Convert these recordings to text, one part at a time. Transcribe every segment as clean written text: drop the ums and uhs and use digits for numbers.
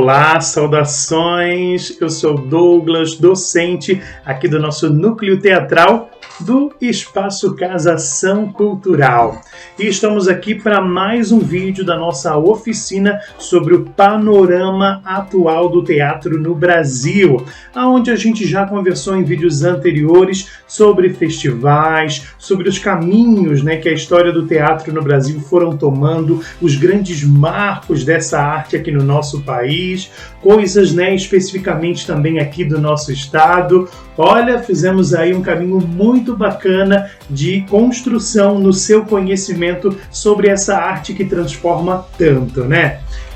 Olá, saudações! Eu sou Douglas, docente aqui do nosso núcleo teatral do Espaço Casa Ação Cultural. E estamos aqui para mais um vídeo da nossa oficina sobre o panorama atual do teatro no Brasil, onde a gente já conversou em vídeos anteriores sobre festivais, sobre os caminhos, que a história do teatro no Brasil foram tomando, os grandes marcos dessa arte aqui no nosso país, coisas especificamente também aqui do nosso estado. Olha, fizemos aí um caminho muito bacana de construção no seu conhecimento sobre essa arte que transforma tanto,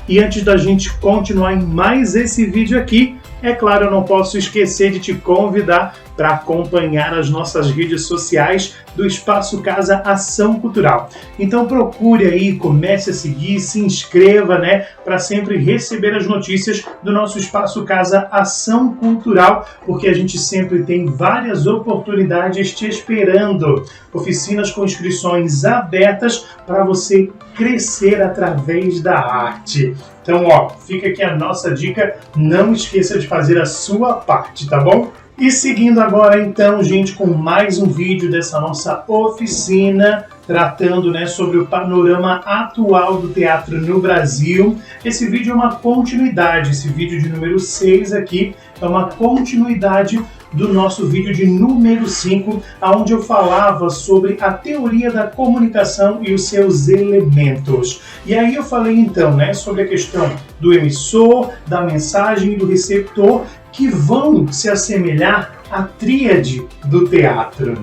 E antes da gente continuar em mais esse vídeo aqui, é claro, eu não posso esquecer de te convidar para acompanhar as nossas redes sociais do Espaço Casa Ação Cultural. Então procure aí, comece a seguir, se inscreva, para sempre receber as notícias do nosso Espaço Casa Ação Cultural, porque a gente sempre tem várias oportunidades te esperando. Oficinas com inscrições abertas para você crescer através da arte. Então, fica aqui a nossa dica, não esqueça de fazer a sua parte, tá bom? E seguindo agora, então, gente, com mais um vídeo dessa nossa oficina, tratando sobre o panorama atual do teatro no Brasil. Esse vídeo é uma continuidade, esse vídeo de número 6 aqui é uma continuidade do nosso vídeo de número 5, onde eu falava sobre a teoria da comunicação e os seus elementos. E aí eu falei então, sobre a questão do emissor, da mensagem e do receptor, que vão se assemelhar à tríade do teatro,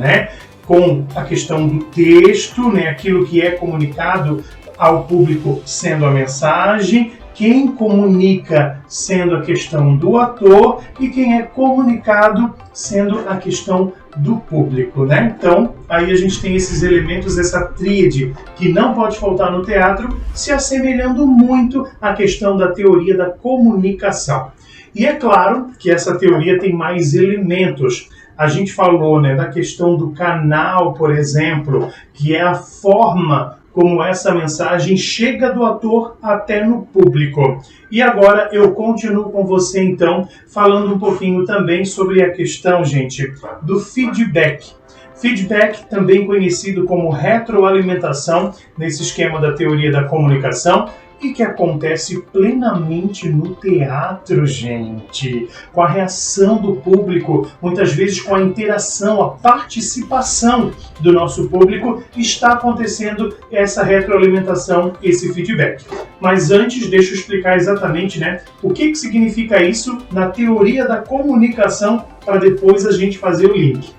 com a questão do texto, aquilo que é comunicado ao público sendo a mensagem, quem comunica sendo a questão do ator e quem é comunicado sendo a questão do público, Então, aí a gente tem esses elementos, essa tríade que não pode faltar no teatro, se assemelhando muito à questão da teoria da comunicação. E é claro que essa teoria tem mais elementos. A gente falou da questão do canal, por exemplo, que é a forma como essa mensagem chega do ator até no público. E agora eu continuo com você, então, falando um pouquinho também sobre a questão, gente, do feedback. Feedback, também conhecido como retroalimentação, nesse esquema da teoria da comunicação, e que acontece plenamente no teatro, gente, com a reação do público, muitas vezes com a interação, a participação do nosso público, está acontecendo essa retroalimentação, esse feedback. Mas antes, deixa eu explicar exatamente o que significa isso na teoria da comunicação, para depois a gente fazer o link.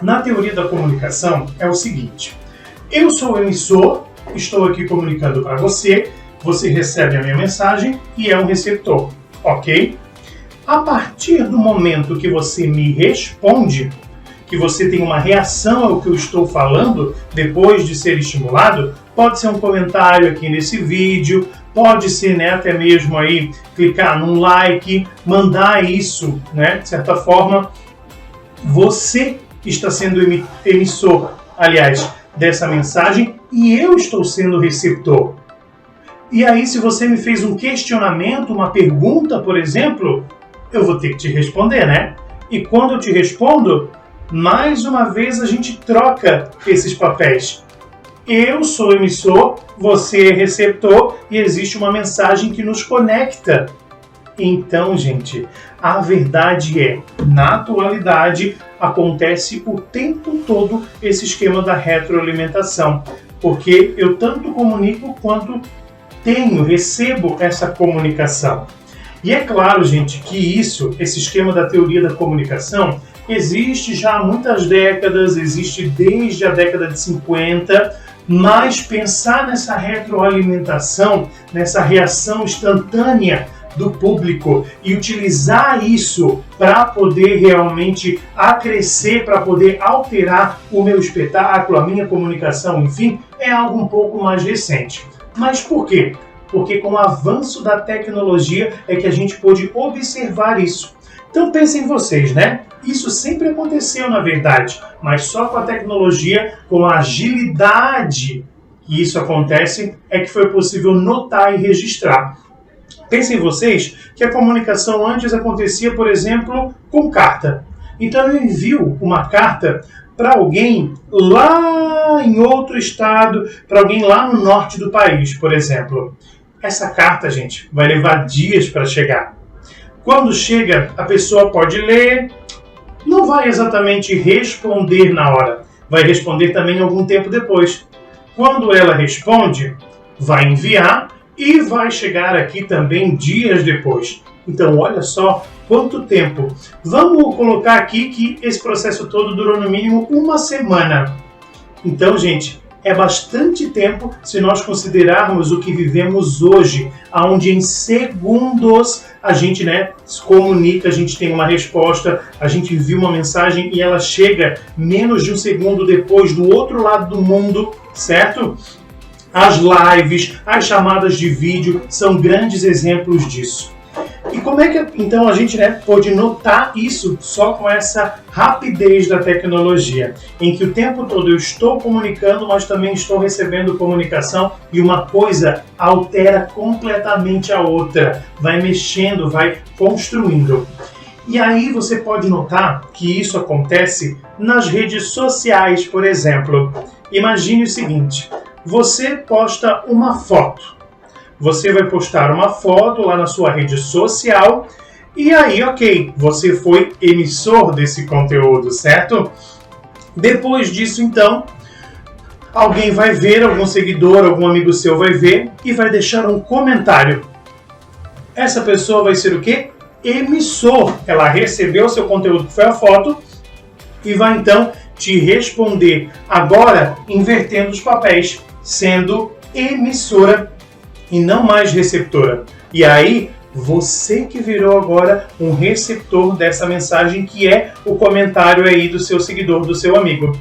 Na teoria da comunicação é o seguinte: eu sou o emissor, estou aqui comunicando para você, você recebe a minha mensagem e é um receptor, ok? A partir do momento que você me responde, que você tem uma reação ao que eu estou falando, depois de ser estimulado, pode ser um comentário aqui nesse vídeo, pode ser até mesmo aí clicar num like, mandar isso, de certa forma, você está sendo emissor, aliás, dessa mensagem e eu estou sendo receptor. E aí, se você me fez um questionamento, uma pergunta, por exemplo, eu vou ter que te responder, E quando eu te respondo, mais uma vez a gente troca esses papéis. Eu sou emissor, você é receptor e existe uma mensagem que nos conecta. Então, gente, a verdade é, na atualidade, acontece o tempo todo esse esquema da retroalimentação, porque eu tanto comunico quanto recebo essa comunicação. E é claro, gente, que esse esquema da teoria da comunicação, existe já há muitas décadas, existe desde a década de 50, mas pensar nessa retroalimentação, nessa reação instantânea do público e utilizar isso para poder realmente acrescer, para poder alterar o meu espetáculo, a minha comunicação, enfim, é algo um pouco mais recente. Mas por quê? Porque com o avanço da tecnologia é que a gente pôde observar isso. Então pensem vocês, Isso sempre aconteceu na verdade, mas só com a tecnologia, com a agilidade que isso acontece, é que foi possível notar e registrar. Pensem vocês que a comunicação antes acontecia, por exemplo, com carta. Então eu envio uma carta para alguém lá em outro estado, para alguém lá no norte do país, por exemplo. Essa carta, gente, vai levar dias para chegar. Quando chega, a pessoa pode ler, não vai exatamente responder na hora, vai responder também algum tempo depois. Quando ela responde, vai enviar e vai chegar aqui também dias depois. Então, olha só quanto tempo. Vamos colocar aqui que esse processo todo durou no mínimo uma semana. Então, gente, é bastante tempo se nós considerarmos o que vivemos hoje, onde em segundos a gente se comunica, a gente tem uma resposta, a gente envia uma mensagem e ela chega menos de um segundo depois do outro lado do mundo, certo? As lives, as chamadas de vídeo são grandes exemplos disso. E como é que então a gente pode notar isso só com essa rapidez da tecnologia, em que o tempo todo eu estou comunicando, mas também estou recebendo comunicação e uma coisa altera completamente a outra, vai mexendo, vai construindo. E aí você pode notar que isso acontece nas redes sociais, por exemplo. Imagine o seguinte, você posta uma foto. Você vai postar uma foto lá na sua rede social e aí, ok, você foi emissor desse conteúdo, certo? Depois disso, então, alguém vai ver, algum seguidor, algum amigo seu vai ver e vai deixar um comentário. Essa pessoa vai ser o quê? Emissor. Ela recebeu o seu conteúdo, que foi a foto, e vai então te responder. Agora, invertendo os papéis, sendo emissora e não mais receptora. E aí, você que virou agora um receptor dessa mensagem, que é o comentário aí do seu seguidor, do seu amigo.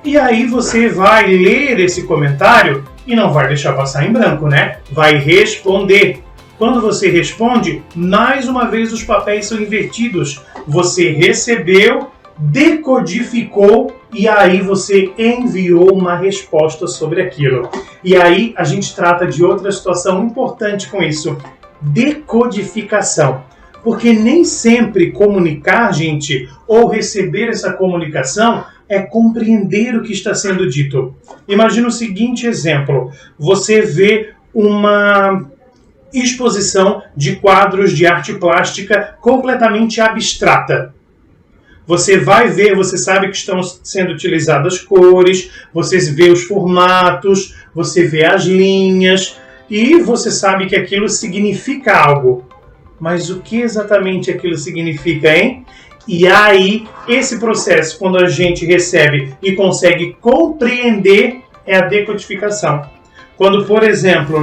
E aí você vai ler esse comentário e não vai deixar passar em branco, Vai responder. Quando você responde, mais uma vez os papéis são invertidos. Você recebeu, decodificou e aí você enviou uma resposta sobre aquilo. E aí a gente trata de outra situação importante com isso, decodificação. Porque nem sempre comunicar, gente, ou receber essa comunicação é compreender o que está sendo dito. Imagina o seguinte exemplo, você vê uma exposição de quadros de arte plástica completamente abstrata. Você vai ver, você sabe que estão sendo utilizadas cores, você vê os formatos, você vê as linhas e você sabe que aquilo significa algo. Mas o que exatamente aquilo significa, hein? E aí, esse processo, quando a gente recebe e consegue compreender, é a decodificação. Quando, por exemplo,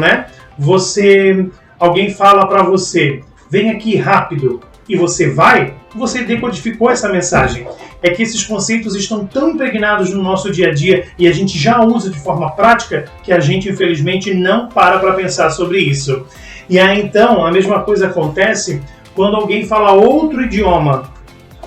alguém fala para você, vem aqui rápido, e você vai, você decodificou essa mensagem. É que esses conceitos estão tão impregnados no nosso dia a dia e a gente já usa de forma prática que a gente, infelizmente, não para pensar sobre isso. E aí, então, a mesma coisa acontece quando alguém fala outro idioma.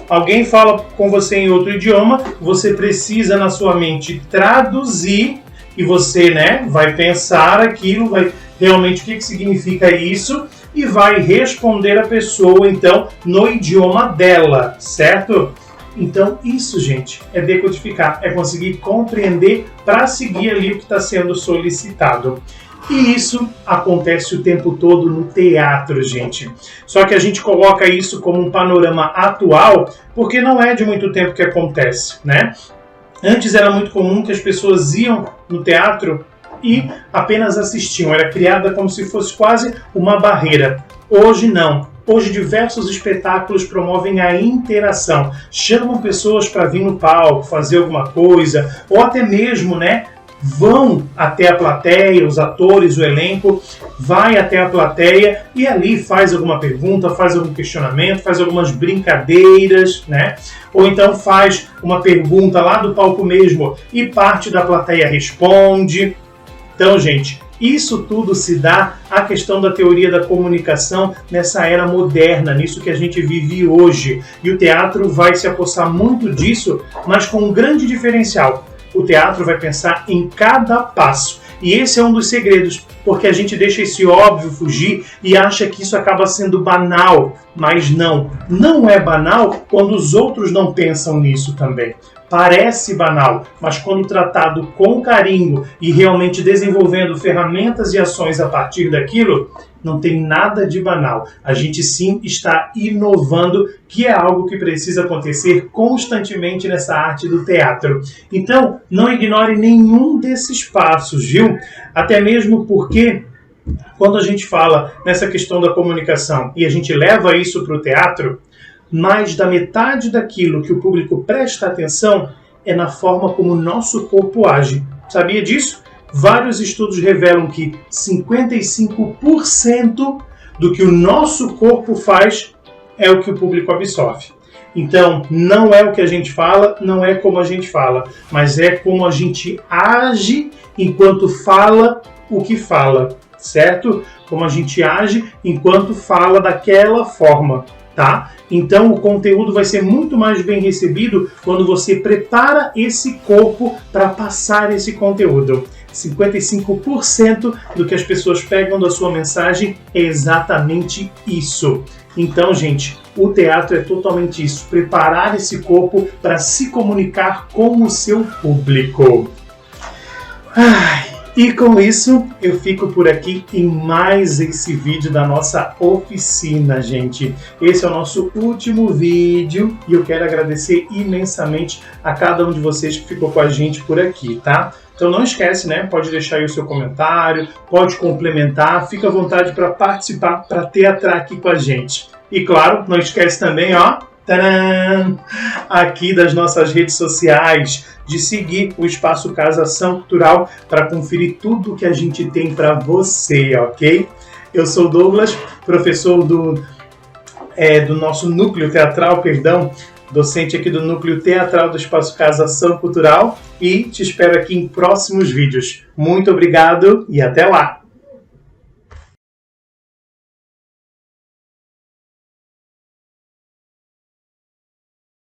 Alguém fala com você em outro idioma, você precisa, na sua mente, traduzir e você, vai pensar aquilo, vai realmente o que significa isso e vai responder a pessoa, então, no idioma dela, certo? Então, isso, gente, é decodificar, é conseguir compreender para seguir ali o que está sendo solicitado. E isso acontece o tempo todo no teatro, gente. Só que a gente coloca isso como um panorama atual, porque não é de muito tempo que acontece, Antes era muito comum que as pessoas iam no teatro e apenas assistiam. Era criada como se fosse quase uma barreira. Hoje não. Hoje diversos espetáculos promovem a interação. Chamam pessoas para vir no palco, fazer alguma coisa, ou até mesmo, vão até a plateia, os atores, o elenco, vai até a plateia e ali faz alguma pergunta, faz algum questionamento, faz algumas brincadeiras, Ou então faz uma pergunta lá do palco mesmo e parte da plateia responde. Então, gente, isso tudo se dá à questão da teoria da comunicação nessa era moderna, nisso que a gente vive hoje. E o teatro vai se apossar muito disso, mas com um grande diferencial. O teatro vai pensar em cada passo. E esse é um dos segredos, porque a gente deixa esse óbvio fugir e acha que isso acaba sendo banal. Mas não é banal quando os outros não pensam nisso também. Parece banal, mas quando tratado com carinho e realmente desenvolvendo ferramentas e ações a partir daquilo, não tem nada de banal. A gente sim está inovando, que é algo que precisa acontecer constantemente nessa arte do teatro. Então, não ignore nenhum desses passos, viu? Até mesmo porque quando a gente fala nessa questão da comunicação e a gente leva isso para o teatro, mais da metade daquilo que o público presta atenção é na forma como o nosso corpo age. Sabia disso? Vários estudos revelam que 55% do que o nosso corpo faz é o que o público absorve. Então, não é o que a gente fala, não é como a gente fala, mas é como a gente age enquanto fala o que fala, certo? Como a gente age enquanto fala daquela forma. Tá? Então o conteúdo vai ser muito mais bem recebido quando você prepara esse corpo para passar esse conteúdo. 55% do que as pessoas pegam da sua mensagem é exatamente isso. Então, gente, o teatro é totalmente isso. Preparar esse corpo para se comunicar com o seu público. E com isso, eu fico por aqui em mais esse vídeo da nossa oficina, gente. Esse é o nosso último vídeo e eu quero agradecer imensamente a cada um de vocês que ficou com a gente por aqui, tá? Então não esquece, né? Pode deixar aí o seu comentário, pode complementar, fica à vontade para participar, para teatrar aqui com a gente. E claro, não esquece também, ó, tcharam, aqui das nossas redes sociais, de seguir o Espaço Casa Ação Cultural para conferir tudo o que a gente tem para você, ok? Eu sou o Douglas, professor do nosso núcleo teatral, docente aqui do núcleo teatral do Espaço Casa Ação Cultural e te espero aqui em próximos vídeos. Muito obrigado e até lá!